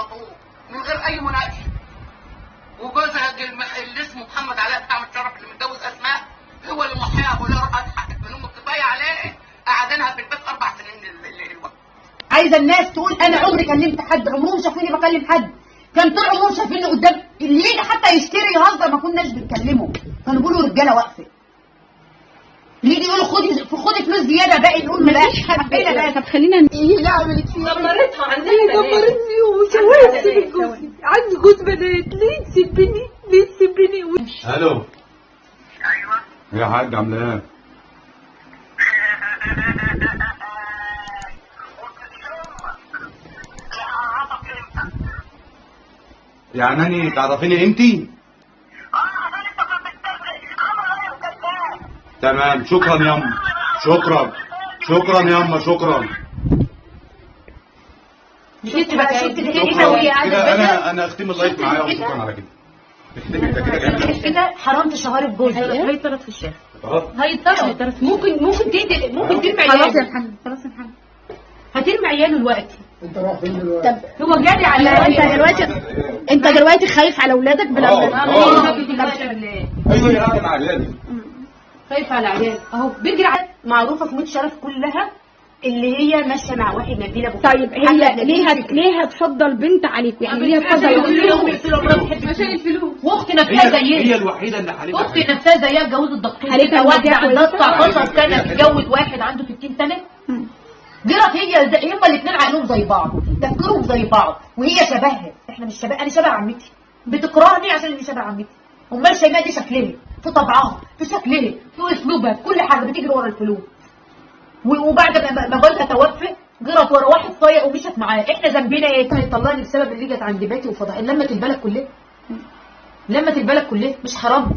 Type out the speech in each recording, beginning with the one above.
طول من غير اي مناقشه. وجوزها اللي اسمه محمد علاء بتاع متشرف اللي متجوز اسماء هو اللي موحيها بيقول لها روح اتحقق من امك كفايه عليه، قعدناها في البيت 4 سنين الوقت. عايزه الناس تقول انا عمري كلمت حد، عمرهم شافوني بكلم حد، كان طول عمرهم شايفيني قدام اللي يجي حتى يشتري يهزر ما كناش بنكلمه، كانوا بيقولوا رجاله واقفه. اللي يجي يقولوا خدي فلوس زياده باقي نقول ملاش حد. طب خلينا ايه اللي عملت فيها؟ دمرتها عندنا دمرتني وسويت تسيب جوزي، عندي جوز بنات، ليه تسيبني؟ ليه تسيبني؟ الو. ايوه يا حاج عامله ايه؟ يعني اني تعرفيني انتي؟ تمام، شكرا ياما، شكرا ياما، شكرا. شفت بقى، شفت كده كده انا اختم اللايف معايا وشكرا على كده. اختمي انت كده جامد كده حرام تشهري بجوزها. هيطرد في الشارع. هيطرد. ممكن تقتل، ممكن ترمي عياله. خلاص يا محمد، خلاص يا محمد. هترمي عياله دلوقتي. انت رايح فين دلوقتي؟ طب هو جاري على انت دلوقتي خايف على اولادك ايوه يا قاعده مع عيالي. خايف على عياله اهو بيجري على معروفه في متشرف كلها اللي هي ماشيه مع واحد نبيل ابو طيب هي ليه هتفضل بنت عليك؟ يعني ليه هتفضل عشان الفلوس؟ واختي نفسها زيها، هي الوحيده اللي حالتها. اختي نفسها زيها اتجوزت دكتور حالتها واحده 19 سنه تتجوز واحد عنده 60 سنه. جرت هي هما الاثنين عقلهم زي بعض، تفكيرهم زي بعض، وهي شبهها. احنا مش شبه، انا شبه عمتي، بتكرهني عشان اني شبه عمتي. امال شيماء دي شكلها، في طبعها، في شكلها، في اسلوبها، في كل حاجه بتجري ورا الفلوس. وبعد ما جوزها توفى جرت ورا واحد صايع ومشت معاه. احنا ذنبنا ايه؟ كانت طلقني بسبب اللي جت عند بيتي وفضحت. لمت البلد كلها، لمت البلد كلها. مش حرام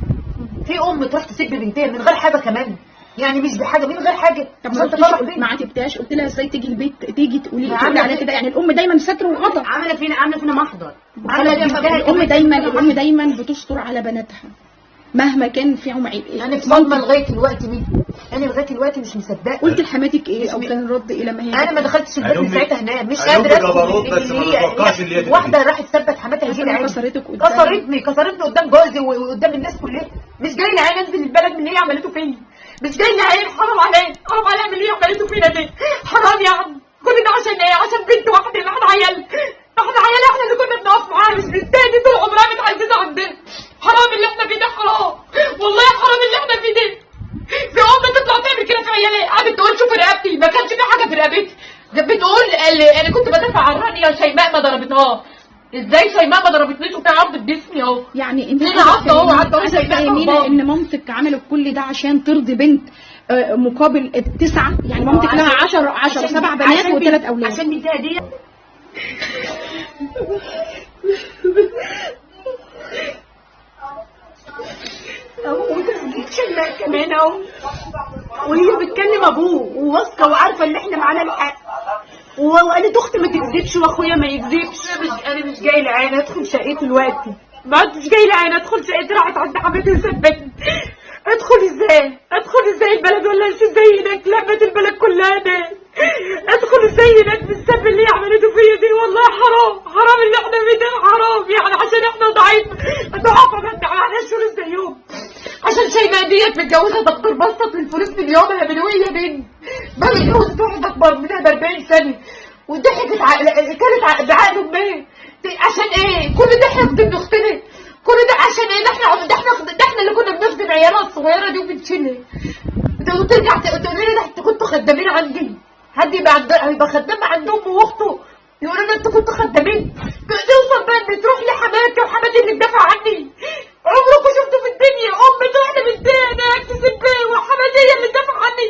في ام تروح تسب بنتها من غير حاجه كمان؟ يعني مش بحاجه، من غير حاجه. طب ما عاتبتهاش؟ قلت لها ازاي تيجي البيت تيجي تقولي عليها كده؟ يعني الام دايما ستر وغضب. عامله فينا محضر. الام دايما بتستر على بناتها مهما كان فيهم عيب. انا في صدمه لغايه دلوقتي منها، انا لغايه دلوقتي مش مصدقه. قلت لحماتك ايه او كان الرد ايه لما هي؟ انا ما دخلتش البيت من ساعتها هنام، مش قادره. بس ما تتوقعش اللي هي واحده راحت ثبت حماتها هي العين، كسرتني قدام جوزي وقدام الناس كلها. مش جاي لي عين انزل البلد من اللي هي عملته فيا، مش جاي لي عين. حرام عليا، حرام عليا من اللي هي عملته فينا دي. حرام يا عم. كل ده عشان ايه؟ عشان بنت واحده. احنا عيال احنا اللي كنا بنقف معاها، مش بنتاني طول عمرها متعززه عندنا. حرام اللي احنا فيه ده، حرام والله، حرام اللي احنا فيه ده. في ام تطلع تعمل كده في عيالها، قامت تقول شوفي رقبتي، ما كانش في حاجه في رقبتي. بتقول انا كنت بدافع عن رانيا، شيماء ما ضربتهاش. ازاي شيماء ما ضربتنيش وبتاع عضت جسمي اهو؟ يعني انت عايزه تفهمينا ان مامتك عملت كل ده عشان ترضي بنت مقابل 9؟ يعني مامتك لها 10 7 بنات و3 اولاد عشان بنتها دي. وتسجيل شيماء كمان اهو، وهي بتكلم ابوه وواثقه وعارفه ان احنا معانا الحق. وقالت اختي ما تكذبش واخويا ما يكذبش. انا مش جاي لعين ادخل شقتي دلوقتي، ما عدتش جاي لعين ادخل شقتي. راحت عند حماتي وثبتني. ادخل ازاي البلد ولا مش ازاي هناك؟ لمت البلد كلها ناس. ادخل ازاي هناك بالسب اللي هي عملته فيا دي؟ والله حرام اللي احنا فيه ده، حرام. يعني عشان احنا ضعاف ما معناش فلوس زيهم. عشان شيماء ديت متجوزه دكتور بسط الفلوس من يومها من وهي بنت. ما اتجوزت واحده اكبر منها ب 40 سنه وضحكت كانت بعقل امها. عشان ايه؟ كل ده احنا ابن اختنا، كل ده عشان ايه؟ ده احنا اللي كنا بنخدم عيالها الصغيره دي وبنشيلها. وترجع تقول لنا ده كنتوا خدامين عندي. حد يبقى خدام عند امه واخته يقولوا لنا انتوا كنتوا خدامين. توصل بقى ان تروح لحماتي وحماتي اللي تدافع عني. عمركم شفتوا في الدنيا ام واحده متضايقه اكتسب بيه وحماتي هي اللي تدافع عني؟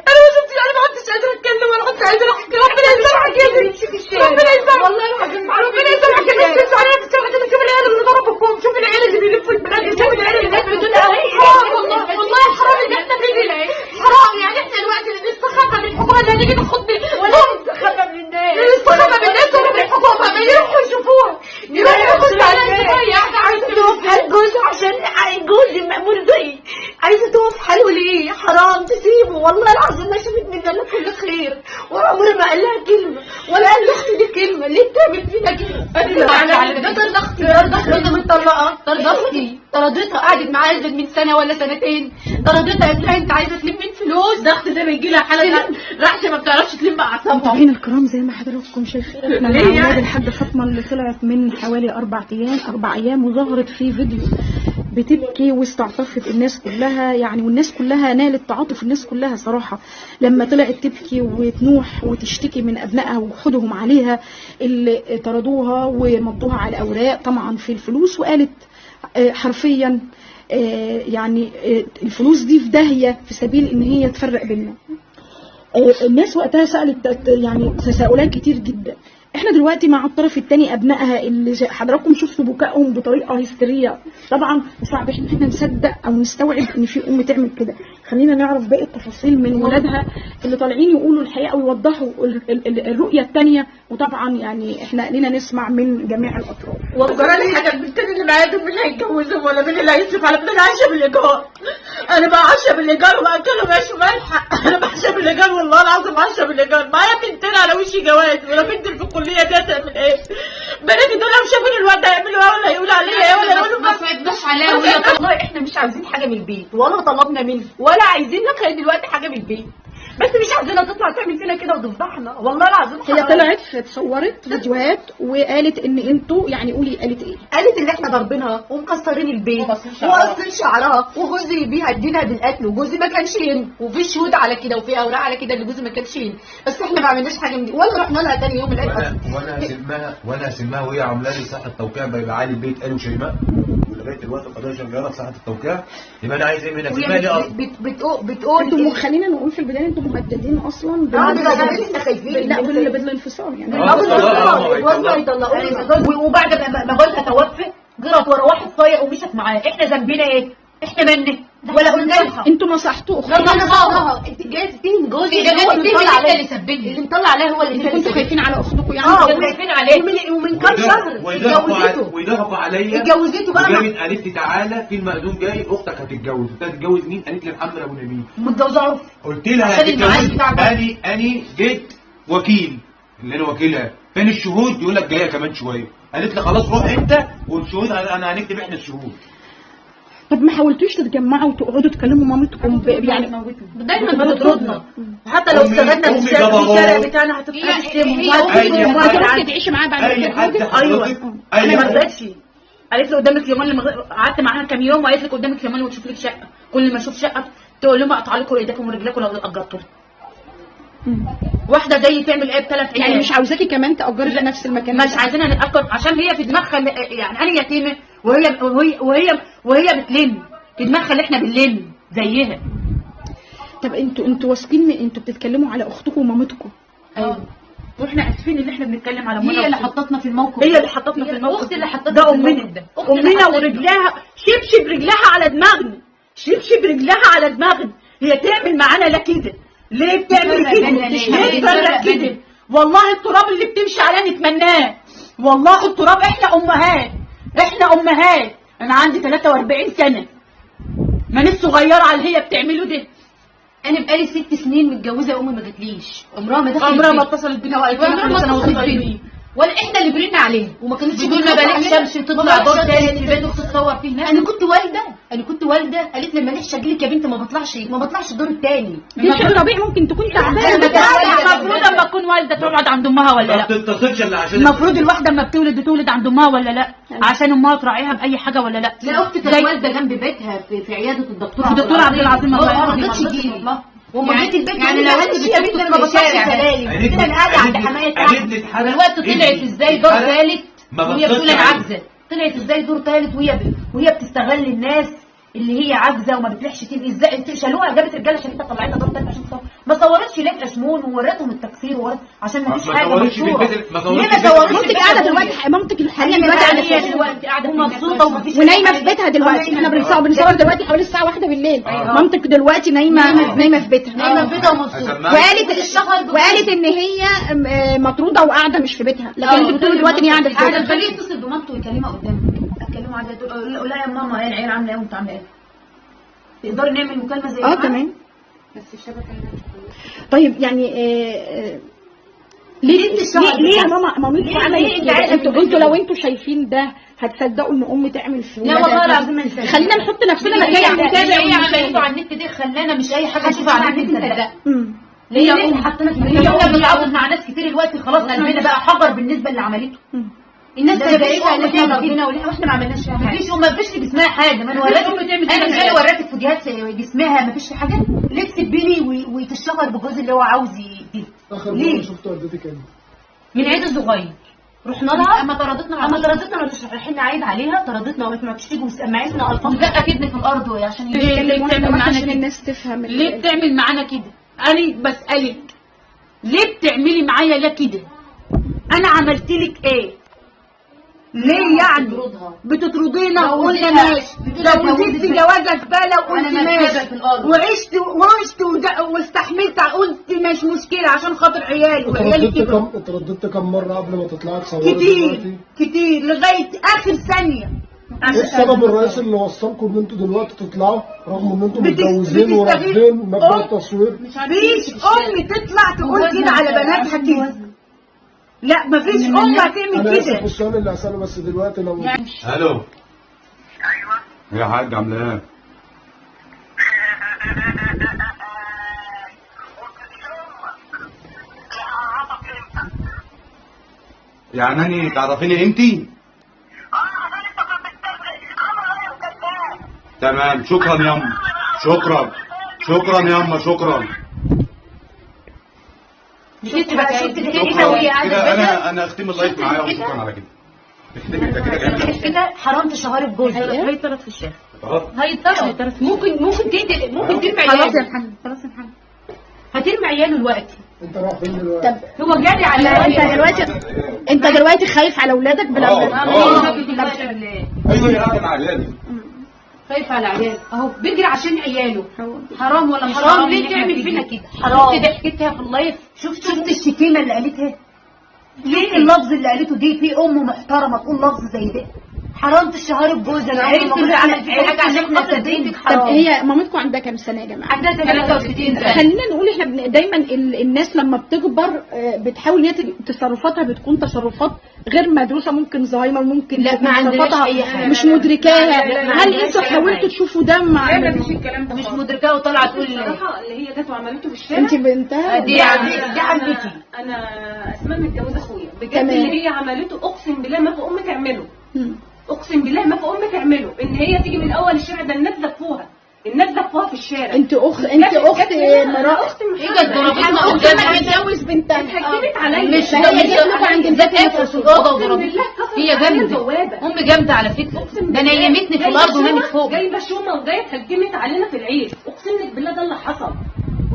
انا ما شفتش، انا ما عدتش قادره اتكلم ولا عدتش قادره احكي. ربنا يسامحك يا بنتي، ربنا يسامحك والله العظيم، ربنا يسامحك يا بنتي. مش عليا بس كده. شوف العيال اللي ضربوكم، شوف العيال اللي بيلفوا البلاد، شوف العيال اللي بيلفوا الدنيا. حرام والله حرام اللي احنا فيه دي. حرام. يعني احنا الوقت اللي نستخبى من الحكومه اللي هنيجي ناخد ولا نستخبى من الناس، نستخبى من الناس ولا من الحكومه؟ ما يروحوا يشوفوها، يروحوا ياخدوا عايزه تقف حال جوزها عشان جوزي مأمور زيي. عايزه تقف حاله ليه؟ حرام تسيبه. والله العظيم ما شافت مننا كل خير، وعمره ما قال لها كلمه ولا قال لاختي دي كلمه. ليه بتعمل فينا كده؟ ده طرد اختي برضه مطلقه، طرد اختي طردتها، قعدت معاها ازيد من سنه ولا سنتين، طردتها قالت لها انت عايزه تلم من فلوس، ده اختي زي ما يجي لها حاله رحشه ما بتعرفش تلم اعصابها. متابعينا الكرام زي ما حضراتكم شايفين احنا مع اولاد الحاجه فاطمه اللي طلعت من حوالي 4 ايام وظهرت في فيديو بتبكي واستعطفت الناس كلها يعني، والناس كلها نالت تعاطف الناس كلها صراحه لما طلعت تبكي وتنوح وتشتكي من ابنائها وحدهم عليها اللي طردوها ومضوها على الاوراق طبعا في الفلوس، وقالت حرفيا يعني الفلوس دي في داهيه في سبيل ان هي تفرق بيننا. الناس وقتها سألت يعني تساؤلات كتير جدا. احنا دلوقتي مع الطرف الثاني ابنائها اللي حضراتكم شفتوا بكائهم بطريقه هستيريه، طبعا صعب احنا نصدق او نستوعب ان في ام تعمل كده. خلينا نعرف باقي التفاصيل من ولادها اللي طالعين يقولوا الحقيقه ويوضحوا الرؤيه الثانيه، وطبعا يعني احنا لينا نسمع من جميع الاطراف. وقررت حاجه البنتين اللي معايا دول مش هيتجوزهم ولا مين اللي هيصرف على ابني، انا عايشه بالايجار، انا بقى عايشه بالايجار وباكلهم عيش وملح، انا عايشه بالايجار والله العظيم عايشه بالايجار، معايا بنتين على وشي جواز، ولا بنت في الكليه دي هتعمل ايه؟ بناتي دول لو شافوني الواد هيعملوا ايه ولا هيقولوا عليا ايه ولا يقولوا ما صعبناش عليها والله احنا مش عايزين حاجه من البيت ولا طلبنا منه ولا عايزين لك دلوقتي حاجه من البيت، بس مش عايزينها تطلع تعمل فينا كده وتفضحنا والله العظيم. هي طلعت اتصورت فيديوهات وقالت ان انتوا يعني قولي قالت ايه؟ قالت ان احنا ضاربينها ومكسرين البيت وقاصين شعرها وجوزي بيهددها بالقتل وجوزي ما كانش هنا، وفي شهود على كده وفي اوراق على كده ان جوزي ما كانش هنا، بس احنا ما عملناش حاجه من دي ولا رحنا لها تاني يوم العيد. وانا هسمها وهي عامله لي ساحه توقيع بين علي البيت قالوا شيماء لغايه دلوقتي القضيه شغاله في ساحه التوقيع. يبقى انا عايز ايه منها؟ سمها لي اصلا بتقول انتوا خلينا نقول في البدايه انتوا مهددين اصلا احنا خايفين لا بالانفصال يعني والله يطلقوني، وبعد ما جوزها توفى جرت ورا واحد صايع ومشت معاه، احنا ذنبنا ايه؟ احنا منه ولا قلنا لها؟ انتوا نصحتوه نصحناها. انت جايه تتهم جوزي ده هو اللي مطلع عليه، اللي سببني اللي مطلع عليها هو اللي كنتوا خايفين على اختكم يعني خايفين عليه ومن كام شهر اتجوزته ويضحكوا عليا اتجوزته بقى وجابت قالت لي تعالى في المأذون جاي اختك هتتجوز، قلت لها تتجوز مين؟ قالت لي محمد ابو نبيل. متجوزه عرف، قلت لها هتتجوز. اني جيت وكيل اللي انا وكيلها، فين الشهود؟ يقول لك جايه كمان شويه. قالت لي خلاص روح انت والشهود انا هنكتب احنا الشهود. طب ما حاولتوش تتجمعوا وتقعدوا تكلموا مامتكم يعني دايما بتطردنا، حتى لو اشتغلنا في الشارع بتاعنا هتشتموا وهتروحي تعيشي معاه بعد كده. ايوه انا ما رضيتش، قالت لي قدامك يومين لما قعدت معاها كام يوم وقالت لك قدامك يومين وتشوف لك شقه، كل ما اشوف شقه تقول لهم اقطع لكم ايديكم ورجلكم لو اجرتوا. واحده زي تعمل ايه بثلاث يعني مش عاوزاكي كمان تأجري في نفس المكان؟ مش عايزينها نتأجر عشان هي في دماغها يعني انا يتيمه وهي بتلم في دماغها اللي احنا بنلم زيها. طب انتوا واثقين من انتوا بتتكلموا على اختكم ومامتكم؟ ايوه واحنا اسفين ان احنا بنتكلم على هي اللي حطتنا في الموقف، هي اللي حطتنا في الموقف، اختي اللي حطتنا ده امنا ورجلها شبشب رجلها على دماغنا، شبشب رجلها على دماغنا. هي تعمل معانا لا كده ليه بتعمل كده؟ ليه تفرق كده؟ والله التراب اللي بتمشي عليه نتمناه، والله التراب احنا امهات انا عندي 43 سنه مانيش صغيره على اللي هي بتعمله ده. انا بقالي 6 سنين متجوزه، امي ما جاتليش، عمرها ما دخلت، عمرها ما اتصلت بينا وقالت عمرها ما اتصلت بينا ولا احنا اللي برينا عليها، وما كانتش بتقول ما بلاش شمس تطلع دور ثالث في بيت تتصور فيه ناس. انا كنت والده قالت لي ماليش اجيلك يا بنت، ما بطلعش الدور الثاني. دي شيء طبيعي، ممكن تكون تعبانه. المفروض اما تكون والده تقعد عند امها ولا لا؟ ما بتتصلش الا عشان المفروض الواحده اما بتولد عند امها ولا لا؟ عشان امها تراعيها باي حاجه ولا لا؟ لا اختي كانت والده جنب بيتها في عياده الدكتور عبد العظيم الله ما رضتش تجيلي. وما جيت البيت يعني لو انت بتقولي ما بطلعش سلالم كده، انا قاعده عند حمايه دلوقتي طلعت ازاي دور ثالث وهي بتقول انا عاجزه؟ طلعت ازاي دور ثالث وهي بتستغل الناس اللي هي عاجزه وما بتلحش تيجي؟ ازاي شالوها جابت رجاله عشان انت طلعتنا دور ثالث عشان تصور؟ ما صورتش ليه الاشمون ووريتهم التكسير عشان ما فيش حاجه مصوره. ليه ما صورتش؟ مامتك قاعده دلوقتي، مامتك الحاليه دلوقتي قاعده مبسوطه ومفيش ونايمه في بيتها دلوقتي. احنا بنصور دلوقتي حوالي الساعه 1 بالليل. مامتك دلوقتي نايمه في بيتها ومبسوطه. وقالت ان هي مطروده وقاعده مش في بيتها، لكن انت بتقولي دلوقتي ان هي قاعده في بيتها. خليه يتصل بمامته ويكلمها قدامك، اتكلموا عادي تقول لها يا ماما العيال عامله ايه وانت عامله ايه؟ تقدري نعمل مكالمه زي تمام. بس الشبكه هنا. طيب يعني ليه يا ماما مامتكم عملت كده؟ انتوا لو انتوا شايفين ده هتصدقوا ان ام تعمل في لا والله العظيم ما نصدق. خلينا نحط نفسنا مكان المتابع هي عملته على النت دي خلانا مش اي حاجه نشوفها على النت نصدقها. ليه حطينا في الفيديو ده بنتعاطف مع ناس كتير الوقت خلاص قلبنا بقى حجر بالنسبه اللي عملته. الناس صدقتها ان احنا ربنا واحنا ما عملناش فيها حاجه. مفيش وما فيش في جسمها حاجه. ما انا مش جاي اوريك فيديوهات جسمها ما فيش حاجه. ليه تسبيني وتشتغل بجوز اللي هو عاوز يديه؟ ليه؟ شفت والدتك امتى؟ من عيد الصغير رحنا لها اما طردتنا مش رايحين نعيد عليها. طردتنا وقالت ما تشتكي وسمعتنا الفاظ لا اكيدني في الارض عشان ليه بتعمل معانا كده؟ الناس تفهم ليه بتعمل معانا كده؟ انا بسألك ليه بتعملي معايا لا كده؟ انا عملت لك ايه؟ ليه يعني بتطردينا وقلنا ماشي؟ جوزت جوازة زبالة وقلت ماشي، وعشت واستحملت قلت مش مشكلة عشان خاطر عيالي وعيالي كبروا. اترددت كم مرة قبل ما تطلعي تصوري؟ كتير لغاية آخر ثانية. ايه السبب الرئيسي اللي وصلكم ان انتوا دلوقتي تطلعوا رغم ان انتوا متجوزين ورافضين مبدأ التصوير؟ مفيش ام تطلع تقول كده على بناتها كده. لا مفيش ام هتعمل انا اسف كده. في السؤال اللي هسأله بس دلوقتي لو الو. ايوه يا حاج عامله ايه؟ يعني اني تعرفيني انتي؟ تمام شكرا ياما شكرا ياما شكرا. كده انا اختم اللايف معايا وشكرا على كده. اختمي انت كده جامد كده حرام تشهري بجوزها. هيطرد في الشارع. هيطرد. ممكن تقتل ترمي عياله. خلاص يا محمد خلاص يا محمد هترمي عياله دلوقتي. انت رايح فين دلوقتي؟ طب هو جاري على انت دلوقتي خايف على اولادك ايوه يا قاعده مع عيالي. خايف على عياله اهو بيجري عشان عياله. حرام ولا حرام؟ ليه تعمل فينا كده؟ حرام. شفت ضحكتها في اللايف؟ شفت الشتيمه اللي قالتها؟ ليه اللفظ اللي قالته دي؟ في ام محترمه تقول لفظ زي ده؟ حرام تشهري بجوزها. انا عرفت اللي عمل فيك حاجه عشان خاطر بنتك. طب هي مامتكم عندها كام سنه يا جماعه؟ عندها 63 سنه. خلينا نقول احنا دايما الناس لما بتكبر بتحاول ان هي تصرفاتها بتكون تصرفات غير مدروسه، ممكن زهايمر، ممكن لا ما عندناش اي حاجه مش مدركاها. هل انتوا حاولتوا تشوفوا ده مع ما فيش الكلام ده مش مدركاه وطالعه تقول الصراحه اللي هي جت وعملته في الشارع. انت بنتها؟ دي عمتي. انا اسماء متجوزه اخويا بجد. تمام. اللي هي عملته اقسم بالله ما في ام تعمله. اقسم بالله ما في ام تعمله. ان هي تيجي من اول الشارع ده الناس زفوها في الشارع. انت اخت مراه اخت اجت ضربتنا قدامها متجوز بنتها. اتحكمت عليا. مش هي جت عند البيت في الصداقه وضربتها. هي جامده ام جامده على فكره. ده نيمتني في الارض ونامت فوق. جايبه شومه وجايه اتهجمت علينا في العيش. اقسم لك بالله ده اللي حصل.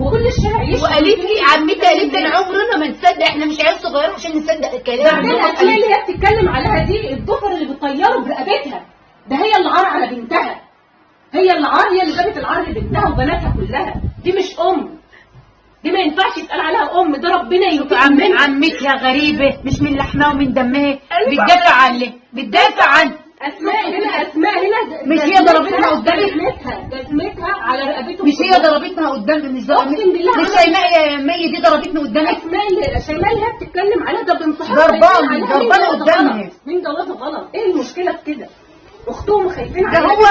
وكل الشارع يشوف. وقالت لي عمتي قالت لي عمرنا ما نصدق، احنا مش عيال صغيره عشان نصدق الكلام. بعدين الاسماء اللي هي بتتكلم عليها دي الضفر اللي بتطيره برقبتها. ده هي اللي عار على بنتها. هي اللي جابت العار لبنتها وبناتها كلها. دي مش ام. دي ما ينفعش يتقال عليها ام. ده ربنا ينتقم منها. عمتها غريبه مش من لحمها ومن دمها. بتدافع عن اسماء هنا مش هي ضربتنا قدام جزمتها على رقبته. مش هي ضربتنا قدام. مش اقسم بالله مش شيماء دي ضربتنا قدام. شيماء اللي هي بتتكلم عليها ده بانتحار. ضربانه قدامها. مين جوازه غلط؟ ايه المشكله في كده؟ اختهم خايفين ده عليها. هو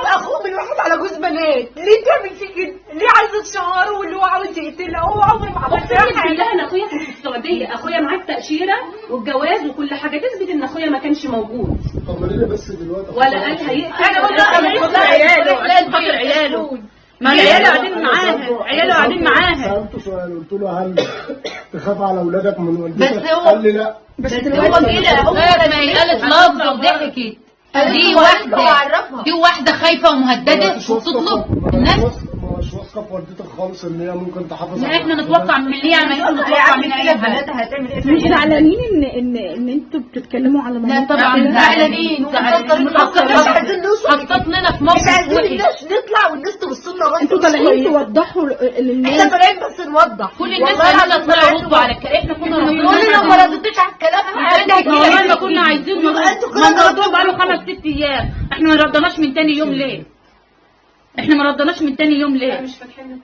اخوه بيوحد على جوز بنات. ليه تعمل فيه كده؟ ليه عايزه تشهره واللي هو عاوز يقتلها؟ هو عمره ما عمل حاجه. انا اخويا كان في السعوديه. اخويا معاه التاشيره والجواز وكل حاجه تثبت ان اخويا ما كانش موجود. طب ليه بس دلوقتي ولا قال هيقتل. انا قلت عياله ما عياله قاعدين معاها. سألته سؤال قلت له هل تخاف على اولادك من والدتك؟ بس هو- قال لي لا. بس هو كده هو ما هي قالت لفظ وضحكت. دي واحده خايفه ومهدده وبتطلب الناس. مش واثقه في والدتك خالص ان هي ممكن تحافظ لا احنا نتوقع من اللي هي عملته نتوقع من اي حاجه. مش زعلانين ان انتوا بتتكلموا على لا مامتكم؟ طبعا زعلانين حطت لنا في موقف وحش. نطلع والناس تبص لنا. انتوا طالعين توضحوا للناس. طالعين بس نوضح. كل الناس قالت طلعوا ردوا على الكلام. احنا كنا لو ما ردتش على الكلام والله ما كنا عايزين ما نردوه بقاله 5-6 ايام. احنا ما ردناش من تاني يوم ليه؟ مش فاتحين.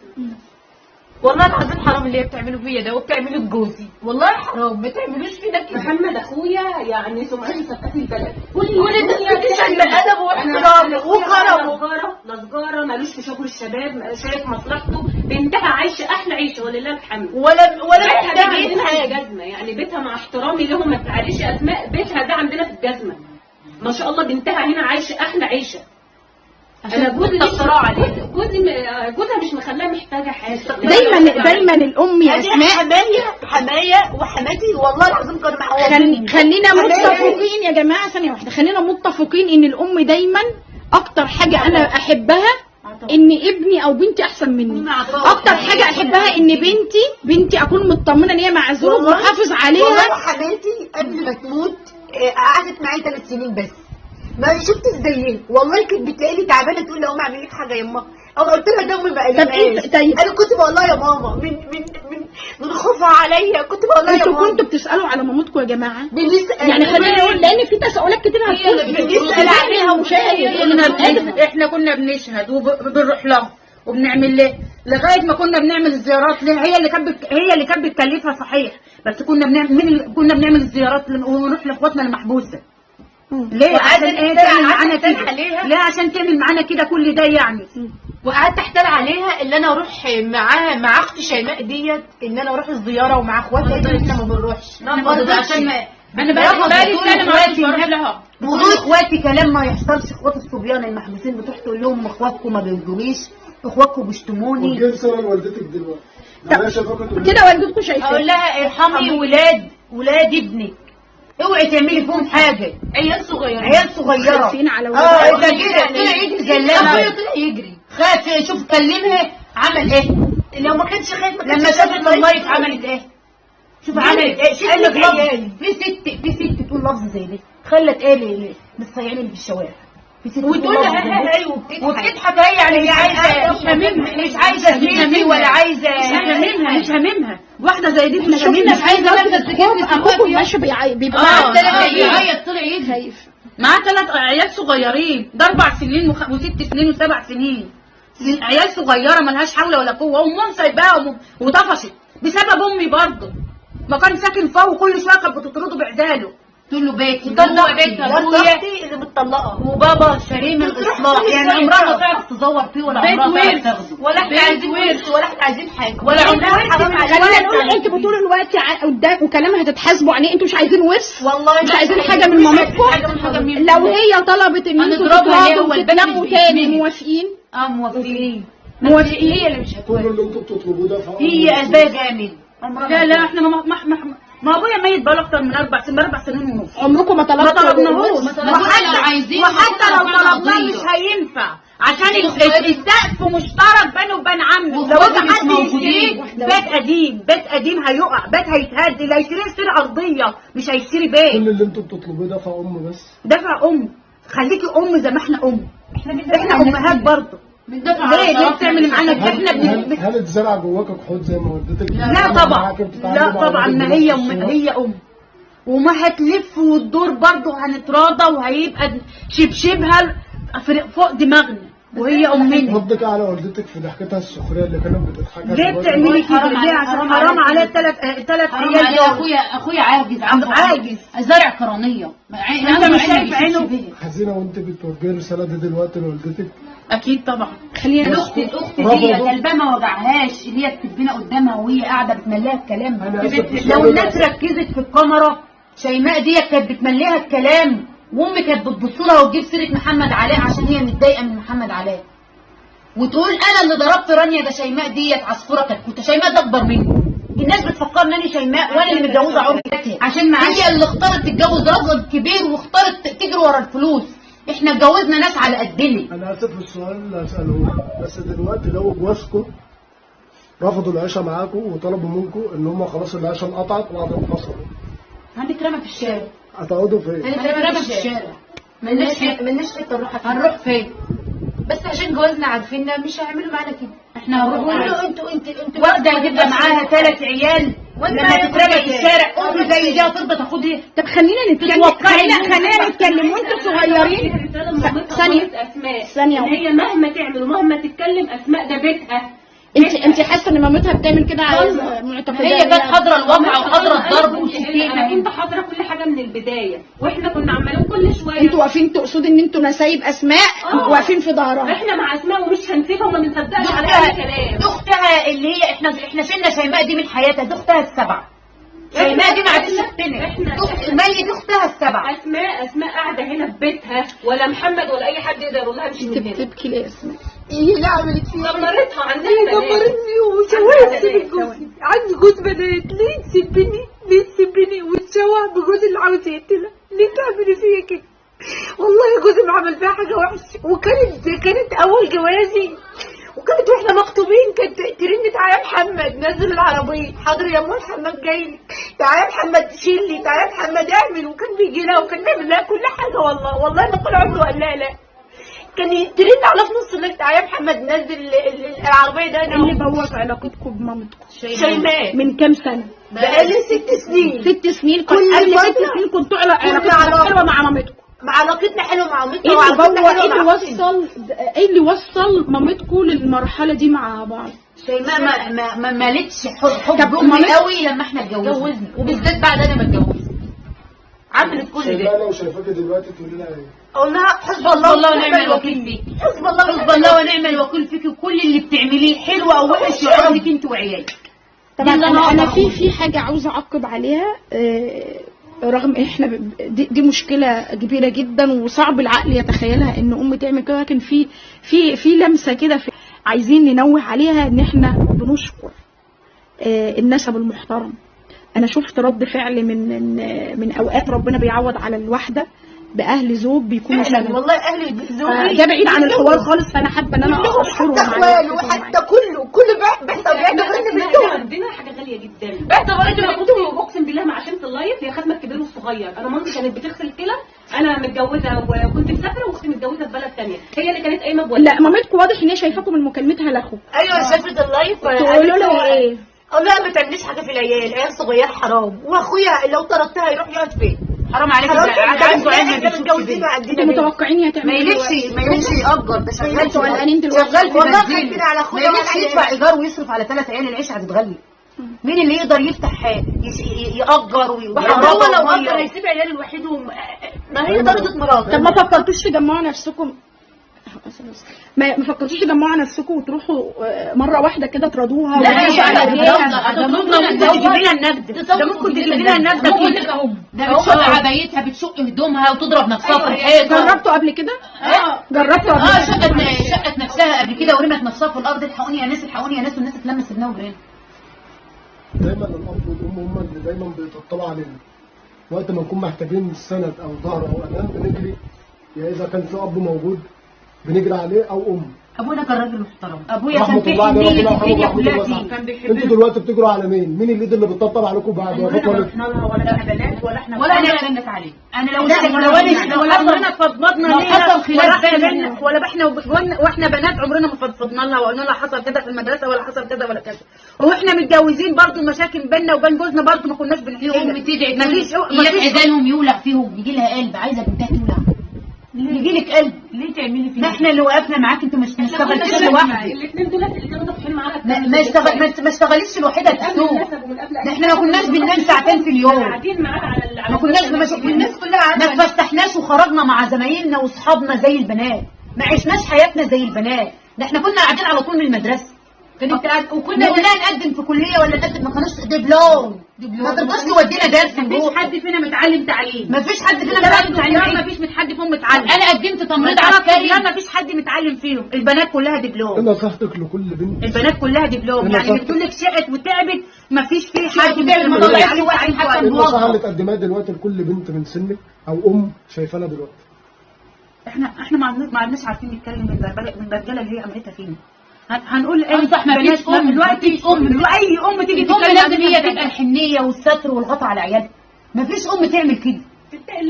والله العظيم حرام اللي هي بتعمله فيا ده وبتعمله بجوزي، والله حرام ما تعملوش فينا كده. محمد اخويا يعني سمعته سقف البلد، كل ده كشان بأدب واحترام وكرم. لا سجاره مالوش في شغل الشباب، شايف مصلحته، بنتها عايشه احلى عيشه ولله الحمد. ولا بيتها محتاجين حاجه. الجزمه، يعني بيتها مع احترامي لهم ما تعرفش اسماء، بيتها ده عندنا في الجزمه ما شاء الله، بنتها هنا عايشه احلى عيشه. انا جوزي اختراع عليها، جوزها مش مخليها محتاجه حاجه. دايما الام يا اسماء حمايه وحماتي والله العظيم كانوا معاهم. خلينا متفقين يا جماعه ثانيه واحده، خلينا متفقين ان الام دايما اكتر حاجه انا احبها ان ابني او بنتي احسن مني. اكتر حاجه احبها ان بنتي اكون مطمنه ان هي مع زوج وحافظ عليها. والله حماتي قبل ما تموت قعدت معايا 3 سنين بس، ما شفتش زيها والله. كانت بتلاقيني تعبانه تقول لي اقوم اعمل لك حاجه يا ماما، او قلت لها دمي ما قلقناش. انا كنت بقول لها يا ماما من خوفها عليا كنت بقول لها يا ماما. انتوا كنتوا بتسالوا على مامتكم يا جماعه؟ بنسال يعني خلينا نقول لان في تساؤلات كتير هتكون بنسال عليها وشاهد. احنا كنا بنشهد وبنروح لها وبنعمل لها لغايه ما كنا بنعمل الزيارات لها. هي اللي كانت بتكلفها صحيح، بس كنا بنعمل الزيارات ونروح لاخواتنا المحبوسه. ليه؟ عشان ايه تعمل معانا كده؟ ليه؟ عشان تعمل معانا كده كل ده يعني. وقعدت احتال عليها ان انا اروح معاها مع اختي شيماء ديت، ان انا اروح الزياره ومع اخواتي. احنا ما بنروحش عشان انا بقالي سنه ما بروح لها. موضوع اخواتي كلام ما يحصلش. اخوات الصبيان المحبوسين بتروح تقول لهم اخواتكم ما بيرضونيش، اخواتكم بيشتموني. وجه رساله لوالدتك دلوقتي كده والدتكم شايفه. اقول لها ارحمي ولاد ابنك، اوعي تعملي فيهم حاجه. عيال صغيره خايفين على اذا كده طلع يجري زلانه. اخويا طلع يجري خاف. شوف كلمها عمل ايه. لو ما كانش خايف لما شافت اللايف عملت ايه. شوف عملت ايه. قال لك في ست تقول لفظ زي ده خلت ايه مصيعين اللي في الشوارع. وتقول لها هاي وبتضحك هي يعني مش عايزه تجيبي ولا عايزه مش هاممها واحده زي دي. مش عايزه اخوكم ماشي بيبقى معاه 3 عيال طلع يجري معاه 3 عيال صغيرين، ده 4 سنين و6 سنين و7 سنين. عيال صغيره ملهاش حول ولا قوه، وامهم سايباهم وطفشت بسبب امي برضه. ما كان ساكن فوق وكل شويه كانت بتطرده بعداله. تقول له بيتي طلق بيتها ابويا اللي متطلقه وبابا شريم الاصلاح. يعني عمرها ما تعرف تزور فيه ولا عمرها تعرف تاخده ولا احنا عايزين ورث ولا احنا عايزين حاجه ولا عمرها حرام علينا. انتوا طول الوقت قدام وكلامها هتتحاسبوا يعني انتوا مش عايزين ورث، والله مش عايزين حاجه من مامتكم. لو هي طلبت ان انتوا تتراضوا وتتلموا تاني موافقين؟ موافقين. هي اللي مش كل اللي انتوا بتطلبوه ده هي قلبها جامد. لا احنا ما ابويا ميت بقاله اكتر من 4 سنين ونص. عمركم ما طلبناهوش. وحتى لو طلبناه مش هينفع عشان السقف مشترك بينه وبين عمي. لو حد يشتري بيت قديم هيقع، بيت هيتهد. اللي هيشتري ارضيه مش هيشتري بيت. كل اللي انتوا بتطلبوه دفع بس. دفع خليكي زي ما احنا احنا امهات برضه. ليه بتعمل معانا كده؟ هل اتزرع جواك كحول زي ما والدتك؟ لا طبعا ما هي وما هتلف وتدور برضه هنتراضى وهيبقى شبشبها فوق دماغنا وهي امنا. ردك على والدتك في ضحكتها السخريه اللي كانت بتضحكها. ليه بتعملي كده؟ ليه؟ عشان حرام عليها 3 عيال. اخويا عاجز زرع قرنيه. انت مش شايف عينه حزينه وانت بتوجهي رساله دي دلوقتي لوالدتك؟ اكيد طبعا. خلينا الاخت دي قلبها ما وجعهاش اللي هي بتبينا قدامها وهي قاعده بتمليها الكلام. لو الناس ركزت في الكاميرا شيماء دي كانت بتمليها الكلام، وامي كانت بتبص لها وتجيب سيره محمد علاء عشان هي متضايقه من محمد علاء وتقول انا اللي ضربت رانيا. ده شيماء ديت عصفوره كنت شيماء ده اكبر مني. الناس بتفكرني اني شيماء وانا اللي متجوزه عرفتها عشان هي اللي اختارت تتجوز راجل كبير واختارت تجري ورا الفلوس. احنا اتجوزنا ناس على قدنا. انا اسف في السؤال اللي هساله، بس دلوقتي لو جوازكم رفضوا العيشه معاكم وطلبوا منكم ان هم خلاص العيشه انقطعت وبعد انفصلوا، هنترمى في الشارع. هتقعدوا فين؟ هنترمى في الشارع. ملناش حته هنروح فين؟ بس عشان جوازنا عارفيننا مش هيعملوا معانا كده. احنا هنروح انتوا واحده هتبقى معاها 3 عيال لما تترمى في الشارع ام زي دي هترضى تاخدها؟ طب خلينا نتكلم وانتوا صغيرين. ثانيه ثانيه هي مهما تعمل ومهما تتكلم اسماء ده بيتها. انت حاسه ان مامتها بتعمل كده معتقده هي كانت حاضره الوضع وحاضره الضرب انا والشتيمه. كنت حاضره كل حاجه من البدايه، واحنا كنا عمالين كل شويه انتوا واقفين تقصدوا ان انتوا نسايب اسماء واقفين في ظهرها. احنا مع اسماء ومش هنسيبها وما بنصدقش على اي كلام. دي اختها اللي هي احنا شلنا شيماء دي من حياتها، دي اختها السبعه. شيماء دي ما عادش اختنا، مي دي اختها السبعه. اسماء قاعده هنا في بيتها، ولا محمد ولا اي حد يقدر يقول لها امشي من هنا. تبكي ليه يا اسماء؟ ايه اللي عملت فيها؟ دمرتها عندنا دمرتني وشوهت سيب جوزي. عندي جوز بنات، ليه تسيبني؟ ليه تسيبني وتشوه بجوزي اللي عاوز يقتلها؟ ليه تعملي فيا كده؟ والله جوزي ما عمل فيها حاجه وحشه، وكانت اول جوازي، وكانت واحنا مخطوبين كانت ترن تعالى يا محمد نزل العربيه، حاضر يا ام محمد جايلك، تعالى يا محمد شيلي، تعالى يا محمد اعمل، وكان بيجي لها وكان بيعمل لها كل حاجه. والله ما طول عمره قال لها لا، كان ترن على في نص الليل تعالى يا محمد نزل العربيه ده. اللي بوظ علاقتكم بمامتكم شيماء من كام سنه؟ بقالي 6 سنين. 6 سنين. كل قبل 6 فترة سنين كنتوا علاقتكم حلوه مع مامتكم. علاقتنا حلوه مع مامتنا، ايه وعلاقتنا حلوه مع ايه اللي وصل مامتكم للمرحله دي مع بعض؟ شيماء ما مالتش حب امي قوي لما احنا اتجوزنا، وبالذات بعد انا ما اتجوزت عملت كل ده. شيماء لو شايفاكي دلوقتي تقولي لها ايه؟ اقول لها حسب الله ونعم الوكيل فيك، حسب الله ونعم الوكيل فيك، وكل اللي بتعمليه حلو او وحش يعرضك انت وعيالك. طبعا انا في حاجه عاوزه اعقب عليها. رغم احنا دي مشكله كبيره جدا وصعب العقل يتخيلها ان ام تعمل كده، لكن في لمسه كده عايزين ننوه عليها، ان احنا بنشكر النسب المحترم. انا شفت رد فعل من اوقات ربنا بيعوض على الواحده باهل زوج بيكونوا فعلا. والله اهلي زوجي ده بعيد عن الحوار خالص، فانا حابه ان انا اشكرهم حتى اخواله وحتى كله بيعتبرني بنتهم. عندنا حاجه غاليه جدا. انا كنت اقسم بالله ما عشان في اللايف هي خدمه الكبير والصغير. انا مامتي كانت بتغسل كلى، انا متجوزه وكنت مسافره، واختي متجوزه في بلد ثانيه، هي اللي كانت قايمه بوالدتي. لا مامتكم واضح ان هي شايفاكم من مكالمتها لاخوك. ايوه شافت اللايف. تقولوا له ايه؟ اقول لها ما تعمليش حاجه في العيال صغير حرام، واخويا لو طردتها يروح يقعد فين؟ حرام عليك، عنده علم متجوزين انتوا متوقعين هي تعمل ما يلفش يأجر، ده شغال انتوا قلقانين دلوقتي؟ شغال في والله بنزين، خايفين على ما اخويا يلفش يدفع ايجار ويصرف على 3 عيال، العيشه هتتغلي. مين اللي يقدر يفتح يأجر هو لو قدر هيسيب عيال الوحيد ما هي طردت مراته. طب ما فكرتوش تجمعوا نفسكم؟ ما فكرتوش تجمعوا نفسكم وتروحوا مره واحده كده تراضوها؟ لا ده ممكن تجيب لنا النجد، ده ممكن تجيب لنا النجد. ده بتشق عبايتها، بتشق هدومها وتضرب نفسها في الحيط. جربتوا قبل كده؟ جربتوا قبل كده؟ شقت نفسها قبل كده ورمت نفسها في الارض، الحقوني يا ناس الحقوني يا ناس، والناس اتلمت سيبناها وجرينا. دايما الاب والام هم اللي دايما بيطبطبوا علينا وقت ما نكون محتاجين سند او ظهر او امان، بنجري. يا اذا كان في اب موجود بنجري عليه او ام. ابونا كان راجل محترم، ابويا رحمه كان الله في عليه، الدنيا ربنا يرحمه كلها ورحمه فيه، الله. كان بيحبني. انتوا دلوقتي بتجروا على مين؟ مين اليد اللي بتطبطب عليكم بعد وفاه والدكم؟ رحنا لها ولا احنا بنات ولا انا كانت عليه. انا لو عمرنا فضفضنا لو حصل خلاف ولا واحنا بنات عمرنا ما فضفضنا لها وقلنا لها حصل كده في المدرسه ولا حصل كذا ولا كذا، واحنا متجوزين برضه المشاكل بيننا وبين جوزنا برضه ما كناش بنحلها. بتدعي مفيش عيدانهم يولع فيهم، يجي لها قلب، عايزه بنتها تولع، يجي لك قلب. ليه تعملي فيه؟ احنا اللي وقفنا معاك، انتوا مش اشتغلتيش لوحدك. الاثنين دول اللي كانوا طافحين معانا ما اشتغلتش لوحدها السوق. احنا ما كناش بننام ساعتين في اليوم، قاعدين معانا على ما كناش الناس كلها عارفه، ما اتفسحناش وخرجنا مع زمايلنا واصحابنا زي البنات، ما عشناش حياتنا زي البنات. ده احنا كنا قاعدين على طول من المدرسه، وكنا نقدم في كليه ولا نقدم، ما كانوش دبلوم ما ترضاش تودينا درس. مفيش حد فينا متعلم تعليم، مفيش حد فينا متعلم تعليم، مفيش حد فيهم متعلم. انا قدمت تمريض عسكري، لا مفيش حد متعلم فيهم، البنات كلها دبلوم. نصيحتك لكل بنت؟ البنات كلها دبلوم، يعني بتقول لك شقت وتعبت مفيش فيه حد بتعمل ما ضيعش واحد حتى النصيحه اللي تقدمها دلوقتي لكل بنت من سنك او ام شايفانا دلوقتي؟ احنا ما عدناش عارفين نتكلم من الرجاله اللي هي عملتها فينا. هنقول ايه؟ انصح ما فيش ام دلوقتي، اي ام تيجي تتكلم لازم هي تبقى الحنيه والستر والغطا على عيالها. ما فيش ام تعمل كده.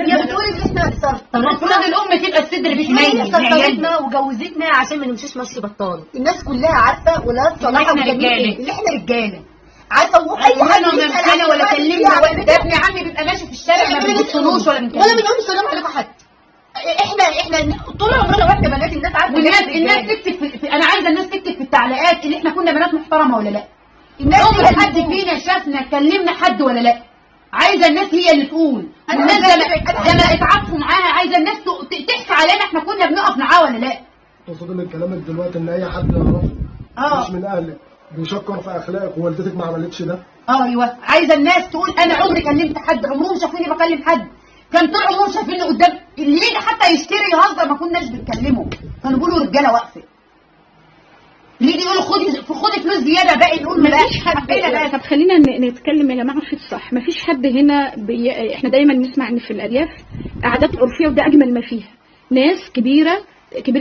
يا بتقولي ان احنا المفروض الام تبقى الصدر بيش نايم صرفتنا وجوزتنا عشان ما نمشيش ماشي بطال. الناس كلها عارفه ولا صلاحه وجميل اللي احنا رجاله عارفه، واي حد يسال انا ولا كلمنا ده ابن عمي بيبقى ماشي في الشارع ما بنبصلوش ولا بنكلمه ولا بنقول السلام عليكم حد. احنا احنا طول عمرنا واحنا بنات الناس عارفه الناس تكتب انا عايزه الناس تكتب في التعليقات ان احنا كنا بنات محترمه ولا لا. الناس هي حد فينا شافنا كلمنا حد ولا لا. عايزه الناس هي اللي تقول. الناس لما اتعاطفوا معاها عايزه الناس تحكي علينا احنا كنا بنقف معاه ولا لا. تقصد من كلامك دلوقتي ان اي حد يعرفه مش من اهلك بيشكر في اخلاقك ووالدتك ما عملتش ده؟ ايوه عايزه الناس تقول انا عمري كلمت حد، عمرهم شافوني بكلم حد. كان طول عمرهم شايفيني قدام اللي يجي حتى يشتري يهزر ما كناش بنكلمه، كانوا بيقولوا رجاله واقفه. اللي يجي يقولوا خدي فلوس زياده باقي نقول مفيش حد. طب خلينا نتكلم يا جماعه في الصح. مفيش حد هنا احنا دايما نسمع ان في الارياف عادات عرفيه وده اجمل ما فيها. ناس كبيره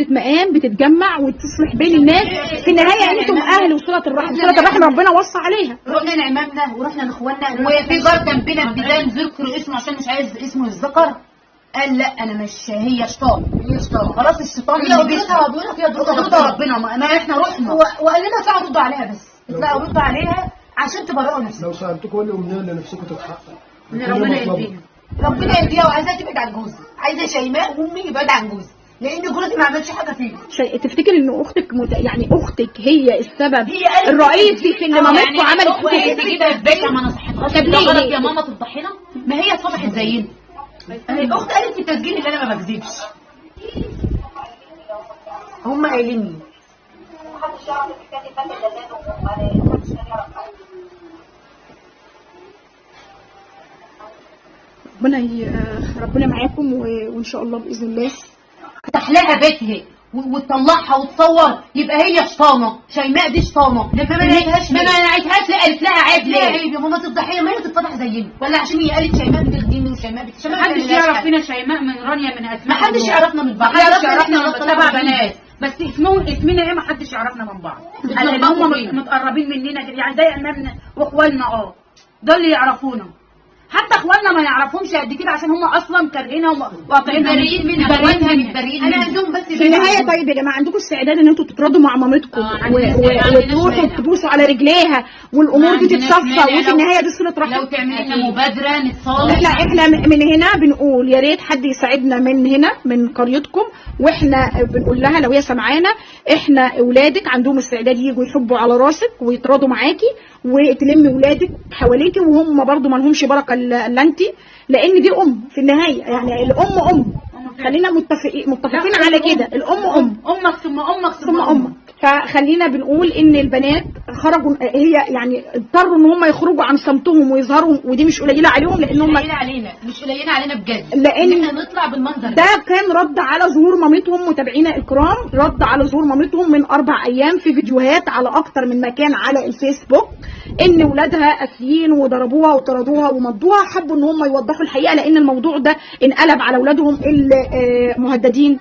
مقام بتتجمع وتصلح بين الناس. في النهايه انتم اهل وصله الرحم، صله الرحم ربنا وصى عليها. رحنا لعمامنا ورحنا لاخواننا وفي جار جنبنا بدان ذكر اسمه عشان مش عايز اسمه يتذكر، قال لا انا مش هي شيطان، هي شيطان خلاص الشيطان هي بيقولها فيها ضد ربنا. ما احنا رحنا وقال لنا اطلعوا ردوا عليها، بس اطلعوا ردوا عليها عشان تبرئوا نفسكم. لو سالتكم ايه الامنيه اللي نفسكم تتحقق؟ ان ربنا يهديها، ربنا يهديها وعايزاها تبعد عن جوزي، عايزه شيماء وامي يبعد عن جوزي لان جوزي ما عملش حاجه فيا. تفتكر ان اختك يعني اختك هي السبب الرئيسي في ان مامتكم عملت كده؟ تجيبها في بيتها ما نصحتهاش. طب ليه غلط يا ماما تفضحينا؟ ما هي اتفضحت زينا. الاخت قالت في التسجيل اللي انا ما بكذبش. هم قايلين لي ربنا معاكم وان شاء الله باذن الله فتح لها بيتها وتطلعها وتصور يبقى هي شطانه. شيماء دي شطانه لما ما نعيتهاش لا قالت لها عيب. ليه عيب يا ماما تفضحيها؟ ما هي تتفضح زينا ولا عشان هي قالت شيماء بتخدمني وشيماء ما حدش يعرف فينا شيماء من رانيا من اسماء. ما حدش يعرفنا من بعض. يعرفنا سبع بنات بس اسمنا ايه ما حدش يعرفنا من بعض. لان هم متقربين مننا يعني زي امامنا واخوالنا دول اللي يعرفونا. حتى اخواننا ما يعرفهمش قد كده عشان هم اصلا كارهينها وقاطعين بريئين منها. انا عندهم بس في النهايه. طيب يا جماعه عندكم استعداد ان انتوا تتراضوا مع مامتكم وتروحوا تبوسوا على رجليها والامور دي تتصفى وفي النهايه دي صله رحم؟ لو تعملي لنا مبادره نتصالح. احنا من هنا بنقول يا ريت حد يساعدنا من هنا من قريتكم، واحنا بنقول لها لو هي سمعانا احنا اولادك عندهم استعداد يجوا يحبوا على راسك ويتراضوا معاكي وتلمي ولادك حواليكي وهم برضو ما لهمش بركه الا انت، لان دي في النهايه يعني الام خلينا متفقين على كده. الام امك ثم امك ثم امك. فخلينا بنقول ان البنات خرجوا هي يعني اضطروا ان هم يخرجوا عن صمتهم ويظهروا، ودي مش قليله عليهم لان هم مش قليلين علينا بجد، لان احنا نطلع بالمنظر ده كان رد على ظهور مامتهم. متابعينا الكرام رد على ظهور مامتهم من 4 ايام في فيديوهات على اكتر من مكان على الفيسبوك ان ولادها قاسيين وضربوها وطردوها ومضوها. حبوا ان هم يوضحوا الحقيقه لان الموضوع ده انقلب على اولادهم المهددين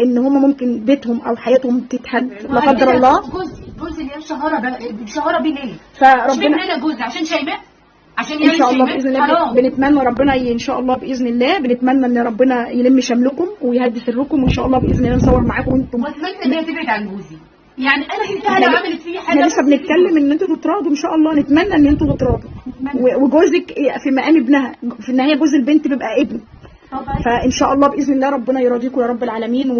ان هم ممكن بيتهم او حياتهم تتهد لا قدر الله. جوز اللي هي شهاره بيه ليه؟ فربنا انا جوز عشان شيماء عشان ان شاء الله باذن الله بنتمنى ربنا ان شاء الله باذن الله بنتمنى ان ربنا يلم شملكم ويهدي سركم وان شاء الله باذن الله نصور معاكم وانتم. واتمنى ان هي تبعد عن جوزي. يعني انا شفتها لو عملت فيه حاجه. احنا لسه بنتكلم ان انتوا تتراضوا ان شاء الله. نتمنى ان انتوا تتراضوا وجوزك في مقام ابنها. في النهايه جوز البنت بيبقى ابن. فان شاء الله باذن الله ربنا يراضيكم يا رب العالمين.